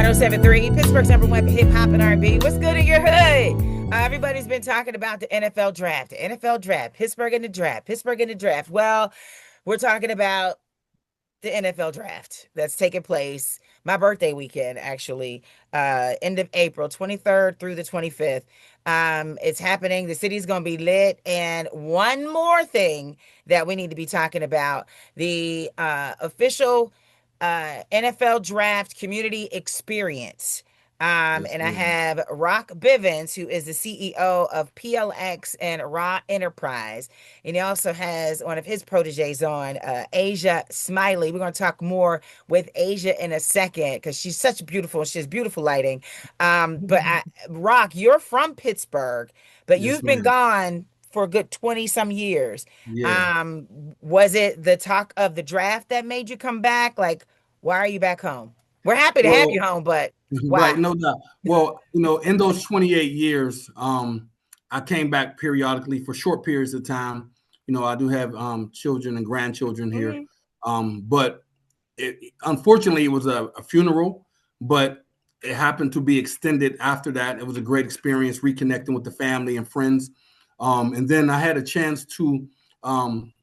1073, Pittsburgh's #1 hip hop and R&B. What's good in your hood? Everybody's been talking about the NFL draft, Pittsburgh in the draft, Pittsburgh in the draft. Well, we're talking about the NFL draft that's taking place my birthday weekend, actually, end of April, 23rd through the 25th. It's happening. The city's going to be lit. And one more thing that we need to be talking about, the official NFL draft community experience. And I have Rak Bivins, who is the CEO of PLX and Ra Enterprise. And he also has one of his proteges on, Asia Smiley. We're going to talk more with Asia in a second because she's such beautiful. She has beautiful lighting. Rak, you're from Pittsburgh, but Yes, you've been ma'am. gone for a good 20 some years. Yeah. Was it the talk of the draft that made you come back? Like, why are you back home? We're happy to have you Well, home, but right, why? no doubt. Well, in those 28 years, I came back periodically for short periods of time. I do have children and grandchildren here. Mhm. But unfortunately, it was a funeral, but it happened to be extended after that. It was a great experience reconnecting with the family and friends. And then I had a chance to um,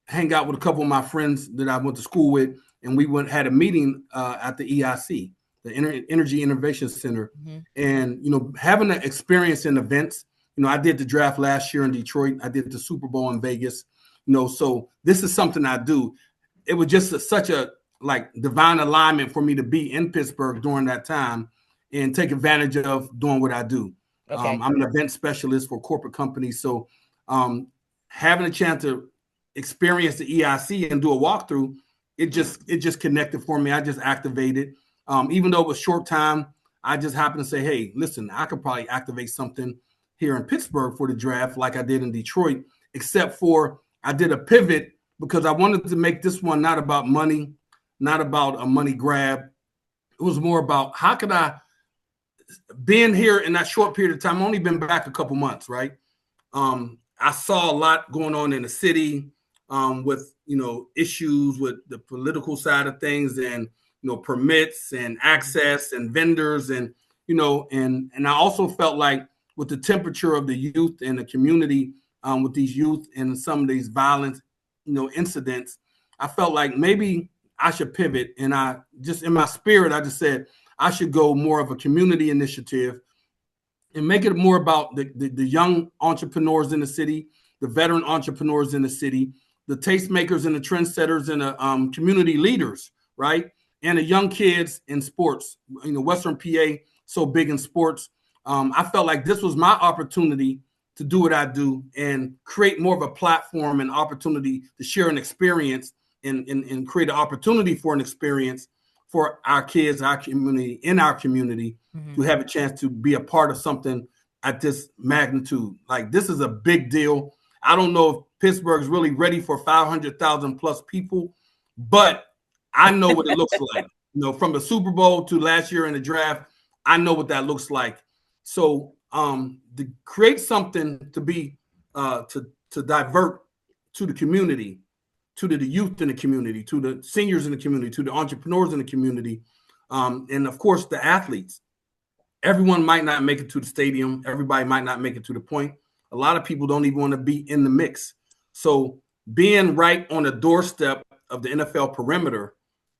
hang out with a couple of my friends that I went to school with, and we had a meeting at the EIC, the Energy Innovation Center, Mhm. and having an experience in events. I did the draft last year in Detroit. I did the Super Bowl in Vegas. So this is something I do. It was just such a like divine alignment for me to be in Pittsburgh during that time and take advantage of doing what I do. Okay. I'm an event specialist for corporate companies, so um, having a chance to experience the EIC and do a walkthrough, it just connected for me. I just activated. Even though it was short time, I just happened to say, hey, listen, I could probably activate something here in Pittsburgh for the draft like I did in Detroit, except for I did a pivot because I wanted to make this one not about money, not about a money grab. It was more about how could I, being here in that short period of time, I've only been back a couple months, right? I saw a lot going on in the city with issues with the political side of things and permits and access and vendors and and I also felt like with the temperature of the youth and the community with these youth and some of these violent incidents, I felt like maybe I should pivot, and I just in my spirit I just said I should go more of a community initiative and make it more about the young entrepreneurs in the city, the veteran entrepreneurs in the city, the tastemakers and the trendsetters and the community leaders, right? And the young kids in sports. Western PA, so big in sports. I felt like this was my opportunity to do what I do and create more of a platform and opportunity to share an experience and create an opportunity for an experience for our kids, our community, in our community, to Mhm. have a chance to be a part of something at this magnitude. Like this is a big deal. I don't know if Pittsburgh's really ready for 500,000 plus people, but I know what it looks like. From the Super Bowl to last year in the draft, I know what that looks like. So to create something to be to divert to the community, to the youth in the community, to the seniors in the community, to the entrepreneurs in the community, and of course the athletes. Everyone might not make it to the stadium. Everybody might not make it to the point. A lot of people don't even want to be in the mix. So being right on the doorstep of the NFL perimeter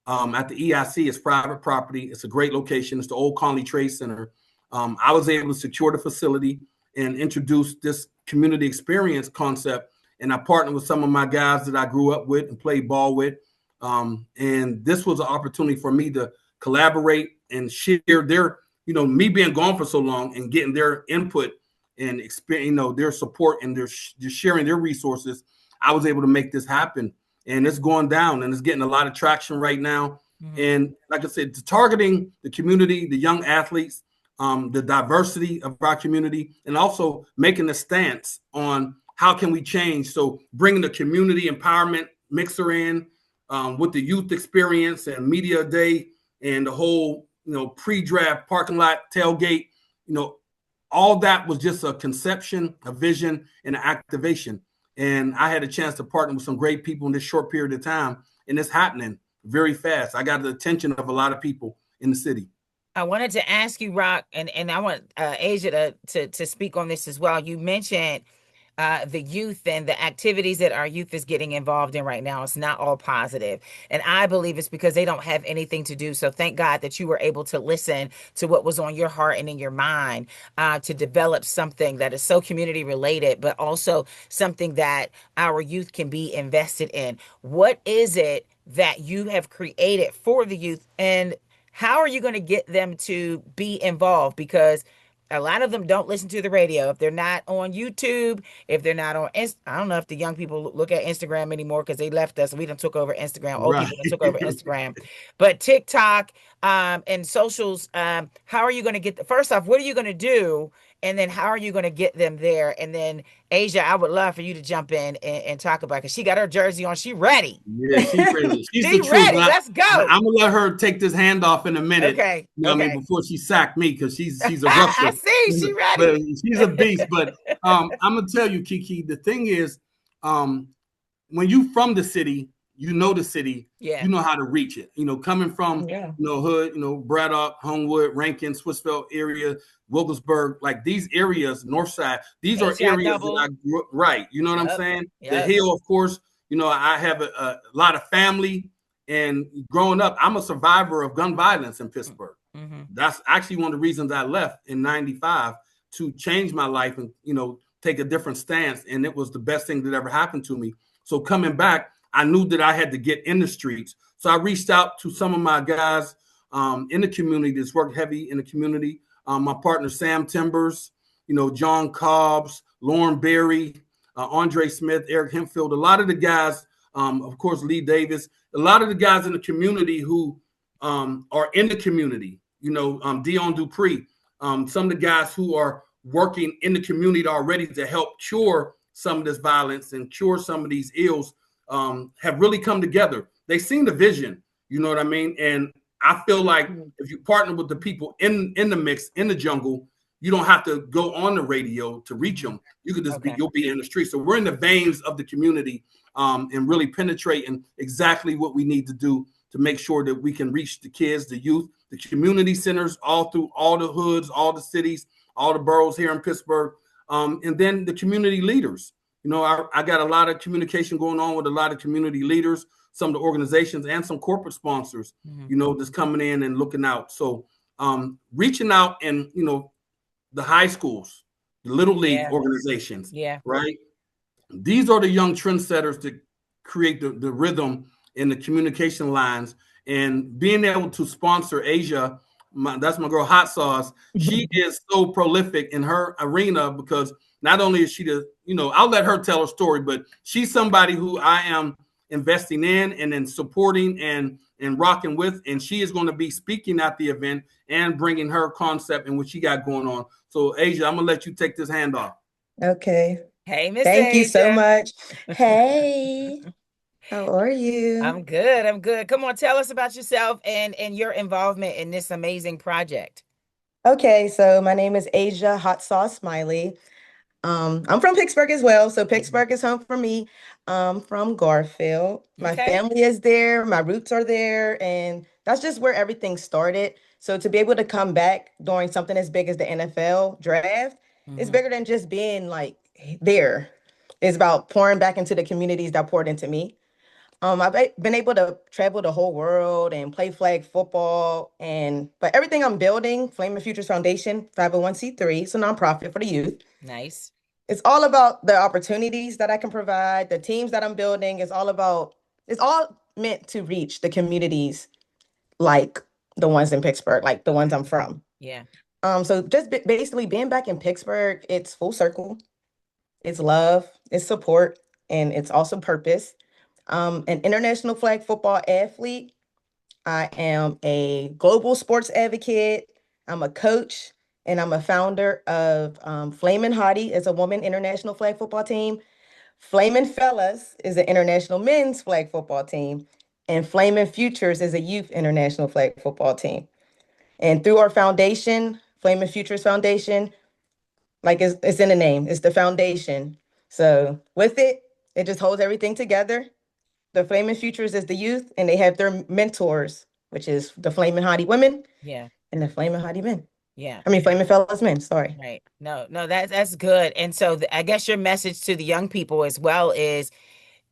at the EIC is private property. It's a great location. It's the old Conley Trade Center. I was able to secure the facility and introduce this community experience concept. And I partnered with some of my guys that I grew up with and played ball with. And this was an opportunity for me to collaborate and share their, me being gone for so long and getting their input and experience, their support and their just sharing their resources. I was able to make this happen, and it's going down and it's getting a lot of traction right now. Mhm. And like I said, targeting the community, the young athletes, the diversity of our community, and also making a stance on how can we change. So bringing the community empowerment mixer in with the youth experience and media day and the whole, pre-draft parking lot tailgate, all that was just a conception, a vision, and an activation. And I had a chance to partner with some great people in this short period of time, and it's happening very fast. I got the attention of a lot of people in the city. I wanted to ask you, Rock, and I want Asia to speak on this as well. You mentioned the youth and the activities that our youth is getting involved in right now. It's not all positive. And I believe it's because they don't have anything to do. So thank God that you were able to listen to what was on your heart and in your mind to develop something that is so community related, but also something that our youth can be invested in. What is it that you have created for the youth? And how are you going to get them to be involved? Because a lot of them don't listen to the radio. If they're not on YouTube, if they're not on, I don't know if the young people look at Instagram anymore because they left us. We done took over Instagram. Old Right. people done took over Instagram. But TikTok and socials, how are you going to get first off, what are you going to do? And then how are you going to get them there? And then Asia, I would love for you to jump in and talk about because she got her jersey on. She ready. Yeah, she's ready. She's the She truth. ready. Let's go. I'm gonna let her take this handoff in a minute. Okay. You know what I mean? Okay. Before she sacked me, because she's a I rusher. see. She But ready. she's a beast. But I'm gonna tell you, Kiki, the thing is, um, when you from the city, you know the city, Yeah. you know how to reach it. You know, coming from Yeah. hood, Braddock, Homewood, Rankin, Swissville area, Wilkesburg, like these areas, North Side, these are HI areas that double. I grew up, right. You know what I'm Yep. saying? The Yep. Hill, of course, I have a lot of family. And growing up, I'm a survivor of gun violence in Pittsburgh. Mm-hmm. That's actually one of the reasons I left in 95 to change my life and, take a different stance. And it was the best thing that ever happened to me. So coming back, I knew that I had to get in the streets. So I reached out to some of my guys in the community that's worked heavy in the community. My partner, Sam Timbers, John Cobbs, Lauren Berry, Andre Smith, Eric Hempfield, a lot of the guys, of course, Lee Davis, a lot of the guys in the community who are in the community, Dion Dupree, some of the guys who are working in the community already to help cure some of this violence and cure some of these ills have really come together. They seen the vision, you know what I mean? And I feel like if you partner with the people in the mix, in the jungle, you don't have to go on the radio to reach them. You could just you'll be in the street. So we're in the veins of the community and really penetrating exactly what we need to do to make sure that we can reach the kids, the youth, the community centers, all through all the hoods, all the cities, all the boroughs here in Pittsburgh, and then the community leaders. I got a lot of communication going on with a lot of community leaders, some of the organizations and some corporate sponsors, that's coming in and looking out. So reaching out and, the high schools, the little league organizations, right? These are the young trendsetters that create the rhythm and the communication lines. And being able to sponsor Asia, that's my girl Hot Sauce. She is so prolific in her arena because not only is she I'll let her tell her story, but she's somebody who I am investing in and then supporting and rocking with. And she is going to be speaking at the event and bringing her concept and what she got going on. So Asia, I'm going to let you take this hand off. Okay. Hey, Miss Thank you so Asia. much. Hey, how are you? I'm good. I'm good. Come on, tell us about yourself and your involvement in this amazing project. Okay, so my name is Asia Hot Sauce Smiley. I'm from Pittsburgh as well, so Pittsburgh is home for me. I'm from Garfield. My Okay. family is there, my roots are there, and that's just where everything started. So to be able to come back during something as big as the NFL draft, it's bigger than just being like there. It's about pouring back into the communities that poured into me. I've been able to travel the whole world and play flag football, but everything I'm building, Flaming Futures Foundation, 501(c)(3), it's a nonprofit for the youth. Nice. It's all about the opportunities that I can provide, the teams that I'm building. It's all meant to reach the communities like the ones in Pittsburgh, like the ones I'm from. Yeah. So just basically being back in Pittsburgh, it's full circle. It's love, it's support, and it's also purpose. An international flag football athlete. I am a global sports advocate. I'm a coach, and I'm a founder of Flamin' Hottie is a woman international flag football team. Flamin' Fellas is an international men's flag football team. And Flamin' Futures is a youth international flag football team. And through our foundation, Flamin' Futures Foundation, like it's in the name, it's the foundation. So with it, it just holds everything together. The Flaming Futures is the youth, and they have their mentors, which is the Flaming Hottie women. Yeah. And the Flaming Hottie Men. Yeah. I mean, Flaming Fellas Men, sorry. Right. No, that's good. And so I guess your message to the young people as well is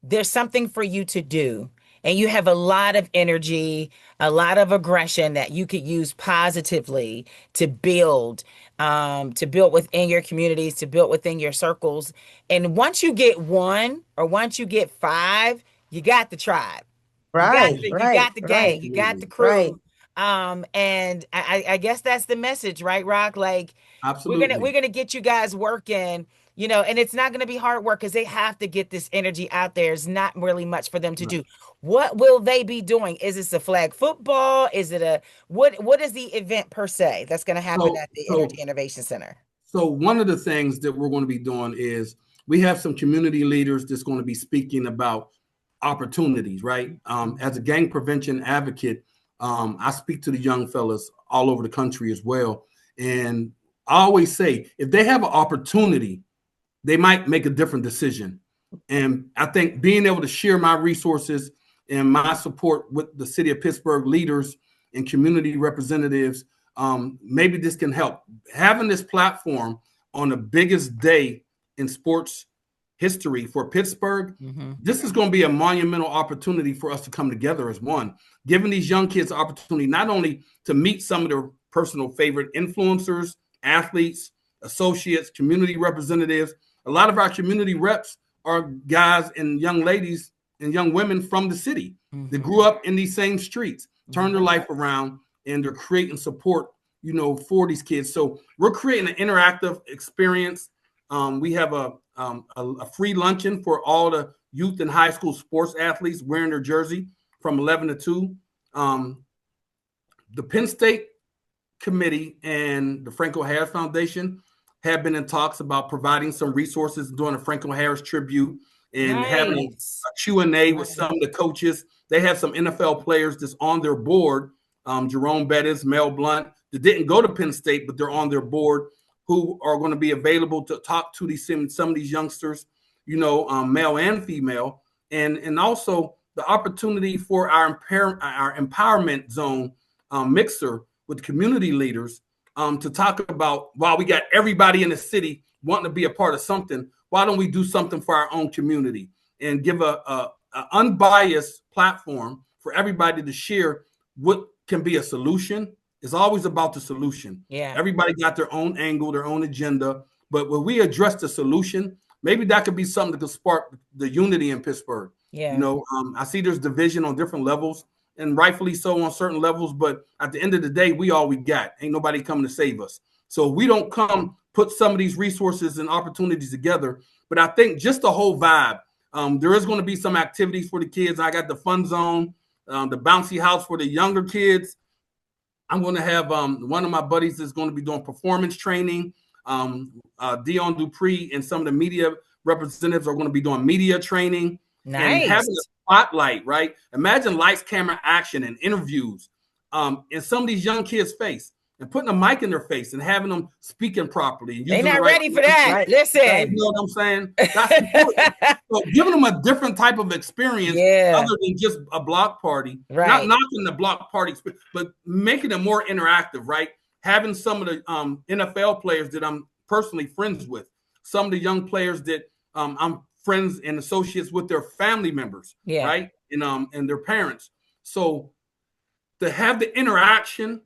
there's something for you to do. And you have a lot of energy, a lot of aggression that you could use positively to build within your communities, to build within your circles. And once you get one or once you get five, you got the tribe. Right, You got the gang, right, you got the right. crew. And I guess that's the message, right, Rock? Like we're Absolutely. gonna get you guys working, and it's not gonna be hard work because they have to get this energy out there. It's not really much for them to do. What will they be doing? Is this a flag football? Is it what is the event per se that's gonna happen So, at the so, Energy Innovation Center? so one of the things that we're going to be doing is we have some community leaders that's going to be speaking about opportunities, right? As a gang prevention advocate, I speak to the young fellas all over the country as well. And I always say, if they have an opportunity, they might make a different decision. And I think being able to share my resources and my support with the city of Pittsburgh leaders and community representatives, maybe this can help. Having this platform on the biggest day in sports history for Pittsburgh, this is going to be a monumental opportunity for us to come together as one, giving these young kids the opportunity not only to meet some of their personal favorite influencers, athletes, associates, community representatives. A lot of our community reps are guys and young ladies and young women from the city that grew up in these same streets, turned their life around, and they're creating support, for these kids. So we're creating an interactive experience. We have a free luncheon for all the youth and high school sports athletes wearing their jersey from 11 to 2. The Penn State Committee and the Franco Harris Foundation have been in talks about providing some resources during a Franco Harris tribute and having a Q&A with some of the coaches. They have some NFL players that's on their board, Jerome Bettis, Mel Blount, that didn't go to Penn State, but they're on their board, who are going to be available to talk to some of these youngsters, male and female, and also the opportunity for our empowerment zone mixer with community leaders to talk about, while we got everybody in the city wanting to be a part of something, why don't we do something for our own community and give a unbiased platform for everybody to share what can be a solution. It's always about the solution. Yeah. Everybody got their own angle, their own agenda. But when we address the solution, maybe that could be something that could spark the unity in Pittsburgh. Yeah. I see there's division on different levels, and rightfully so on certain levels. But at the end of the day, we all we got. Ain't nobody coming to save us. So we don't put some of these resources and opportunities together. But I think just the whole vibe, there is going to be some activities for the kids. I got the fun zone, the bouncy house for the younger kids. I'm going to have one of my buddies is going to be doing performance training. Dion Dupree and some of the media representatives are going to be doing media training. Nice. And having a spotlight, right? Imagine lights, camera, action, and interviews in some of these young kids' face, and putting a mic in their face and having them speaking properly. They're not ready for that. Right. Listen. You know what I'm saying? That's important. So giving them a different type of experience other than just a block party. Right. Not knocking the block party, but making it more interactive, right? Having some of the NFL players that I'm personally friends with, some of the young players that I'm friends and associates with their family members, right? And their parents. So to have the interaction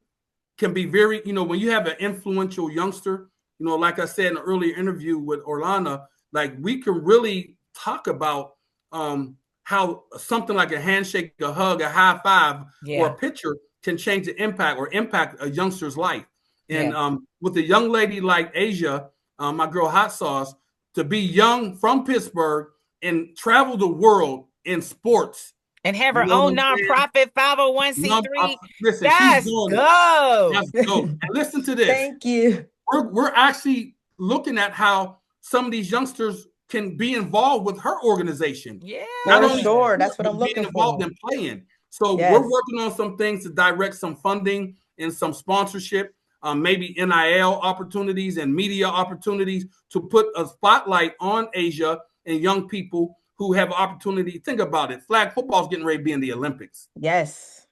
can be very, when you have an influential youngster, like I said in an earlier interview with Orlana, like we can really talk about how something like a handshake, a hug, a high five, or a picture can change the impact a youngster's life. And with a young lady like Asia, my girl Hot Sauce, to be young from Pittsburgh and travel the world in sports. And have her own nonprofit 501c3. Listen, Let's she's doing go. Let's go. And listen to this. Thank you. We're actually looking at how some of these youngsters can be involved with her organization. Yeah. Not only sure. That's what I'm looking involved for. in playing. So we're working on some things to direct some funding and some sponsorship, maybe NIL opportunities and media opportunities to put a spotlight on Asia and young people who have opportunity. Think about it. Flag football is getting ready to be in the Olympics. Yes.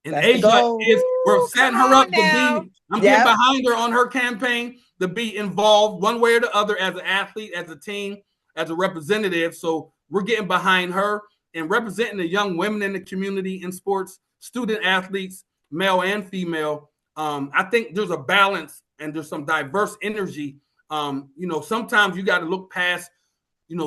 And That's the Asia goal. we're setting Come her up on to now. be, I'm Yep. getting behind her on her campaign to be involved one way or the other as an athlete, as a team, as a representative. So we're getting behind her and representing the young women in the community in sports, student athletes, male and female. I think there's a balance and there's some diverse energy. Sometimes you got to look past,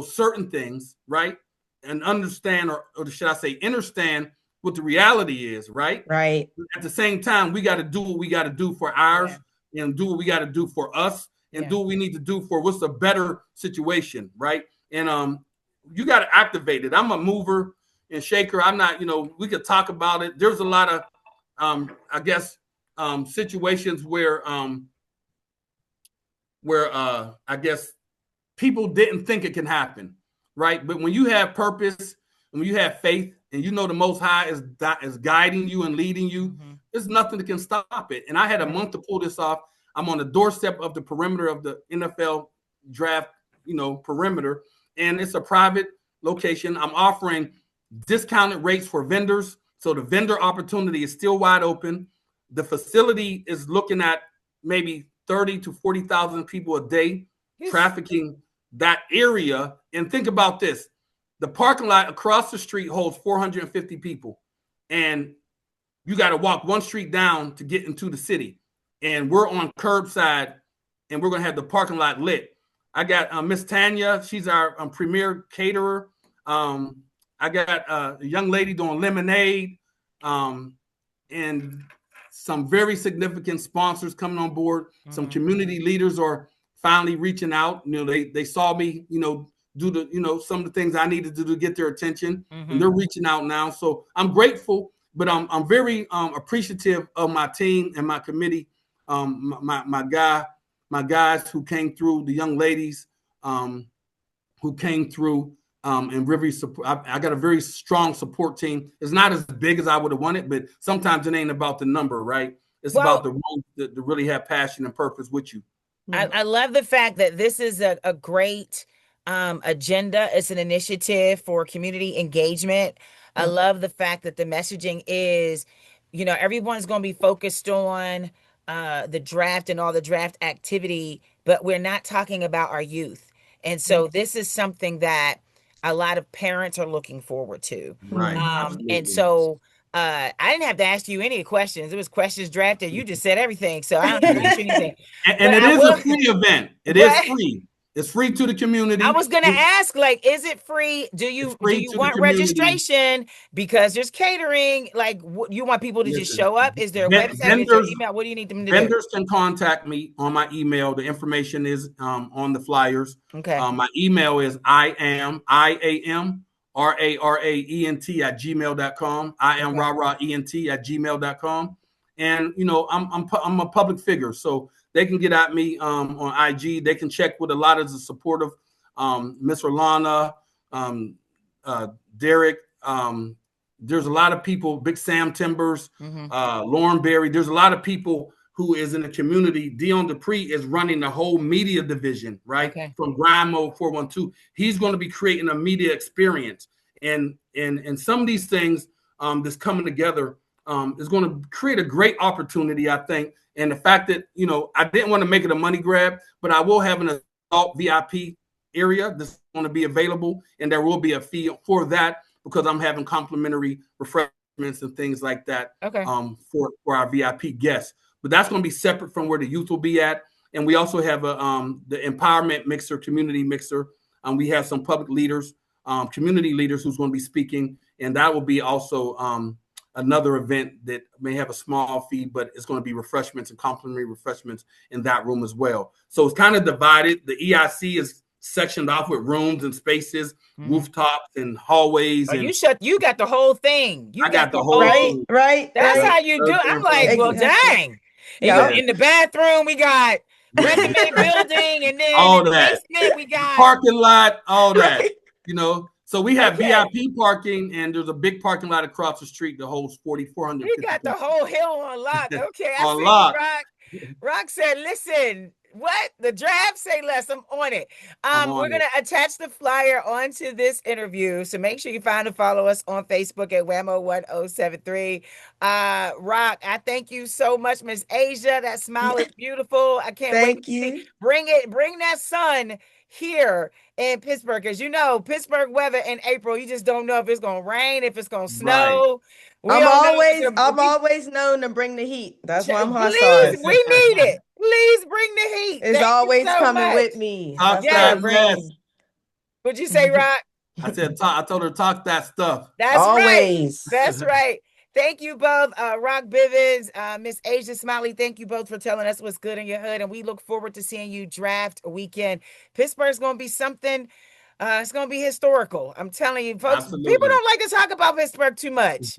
certain things, right? And understand, or should I say, understand what the reality is, right? Right. At the same time, we got to do what we got to do for ours, and do what we got to do for us, and do what we need to do for what's a better situation, right? And you got to activate it. I'm a mover and shaker. I'm not, we could talk about it. There's a lot of, I guess, situations where I guess people didn't think it can happen, right? But when you have purpose, when you have faith, and the Most High is guiding you and leading you, there's nothing that can stop it. And I had a month to pull this off. I'm on the doorstep of the perimeter of the NFL draft, perimeter, and it's a private location. I'm offering discounted rates for vendors, so the vendor opportunity is still wide open. The facility is looking at maybe 30 to 40,000 people a day trafficking that area. And think about this. The parking lot across the street holds 450 people. And you got to walk one street down to get into the city. And we're on curbside, and we're going to have the parking lot lit. I got Miss Tanya. She's our premier caterer. I got a young lady doing lemonade, and some very significant sponsors coming on board. Some community leaders are finally reaching out. They saw me, do the, some of the things I needed to do to get their attention, and they're reaching out now. So I'm grateful, but I'm very appreciative of my team and my committee, my guys who came through, the young ladies who came through, and really support. I got a very strong support team. It's not as big as I would have wanted, but sometimes it ain't about the number, right? It's about the ones that really have passion and purpose with you. I love the fact that this is a great agenda. It's an initiative for community engagement. I love the fact that the messaging is, everyone's going to be focused on the draft and all the draft activity, but we're not talking about our youth. And so this is something that a lot of parents are looking forward to. Right. And so I didn't have to ask you any questions. It was questions drafted. You just said everything. So I don't have to ask you anything. And it is a free event. It is free. It's free to the community. I was gonna ask, is it free? Do you want registration? Because there's catering. Like, you want people to just show up? Is there a website? Is there email? What do you need them to do? Vendors can contact me on my email. The information is on the flyers. Okay. My email is IAMRARAENT @gmail.com. IAMRARAENT @gmail.com. And I'm a public figure, so they can get at me on IG. They can check with a lot of the supportive Miss Rolana, Derek. There's a lot of people, Big Sam Timbers, Lauren Berry. There's a lot of people who is in the community. Dion Dupree is running the whole media division, right? Okay. From Grind Mode 412. He's going to be creating a media experience. And some of these things that's coming together is going to create a great opportunity, I think. And the fact that, I didn't want to make it a money grab, but I will have an adult VIP area that's going to be available. And there will be a fee for that because I'm having complimentary refreshments and things like that for our VIP guests. But that's going to be separate from where the youth will be at. And we also have the empowerment mixer, community mixer. We have some public leaders, community leaders who's going to be speaking. And that will be also another event that may have a small fee, but it's going to be refreshments and complimentary refreshments in that room as well. So it's kind of divided. The EIC is sectioned off with rooms and spaces, rooftops and hallways. You got the whole thing. I got the whole thing. Right. That's how you do. I'm like, well, dang. In the bathroom, we got resume building, and then all in the that. basement, we got parking lot, all that. So we have VIP parking, and there's a big parking lot across the street that holds 4,400. We got the whole hill on lock. Okay, on lock. Rak said, listen, What? The draft? Say less. I'm on it. We're going to attach the flyer onto this interview. So make sure you find and follow us on Facebook at Whammo1073. Rock, I thank you so much, Miss Asia. That smile is beautiful. I can't wait to see. Bring that sun here in Pittsburgh, because you know Pittsburgh weather in April, you just don't know if it's gonna rain, if it's gonna snow. I'm always known to bring the heat. That's why I'm hot sauce. Please, we need it. Please bring the heat. It's always coming with me. Yes. What'd you say, Rock? I told her talk that stuff. That's always right. That's right. Thank you both, Rak Bivins, Miss Asia Smiley. Thank you both for telling us what's good in your hood, and we look forward to seeing you draft weekend. Pittsburgh's going to be something. It's going to be historical. I'm telling you, folks. Absolutely. People don't like to talk about Pittsburgh too much,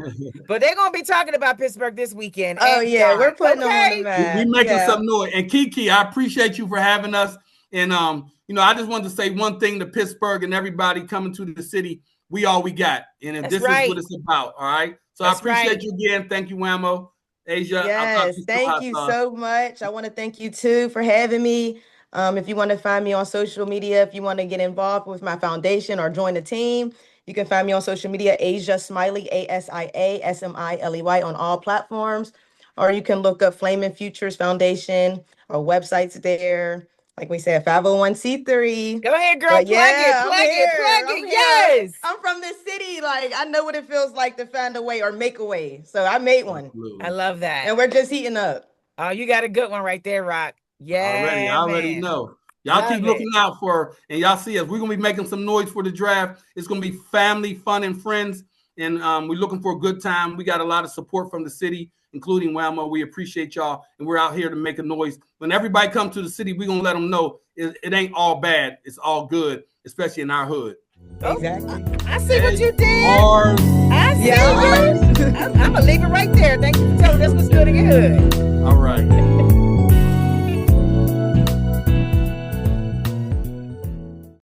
but they're going to be talking about Pittsburgh this weekend. Oh yeah, we're putting them on the map. We're making some noise. And Kiki, I appreciate you for having us. And I just wanted to say one thing to Pittsburgh and everybody coming to the city. We all we got, and this is what it's about. All right. So I appreciate you again. Thank you, Whammo. Asia. Yes, thank you so much. I want to thank you too for having me. If you want to find me on social media, if you want to get involved with my foundation or join the team, you can find me on social media, Asia Smiley, ASIASMILEY on all platforms, or you can look up Flaming Futures Foundation. Our website's there. Like we said, 501c3. Go ahead, girl. Plug it. Yes. I'm from the city. Like, I know what it feels like to find a way or make a way. So I made one. Absolutely. I love that. And we're just heating up. Oh, you got a good one right there, Rock. Yeah. I already know. Y'all keep looking out for, and y'all see us. We're going to be making some noise for the draft. It's going to be family, fun, and friends. And we're looking for a good time. We got a lot of support from the city, including Whammo. We appreciate y'all, and we're out here to make a noise. When everybody comes to the city, we're going to let them know it ain't all bad. It's all good, especially in our hood. Exactly. I see what you did. I see you. I'm going to leave it right there. Thank you for telling us what's good in your hood. All right.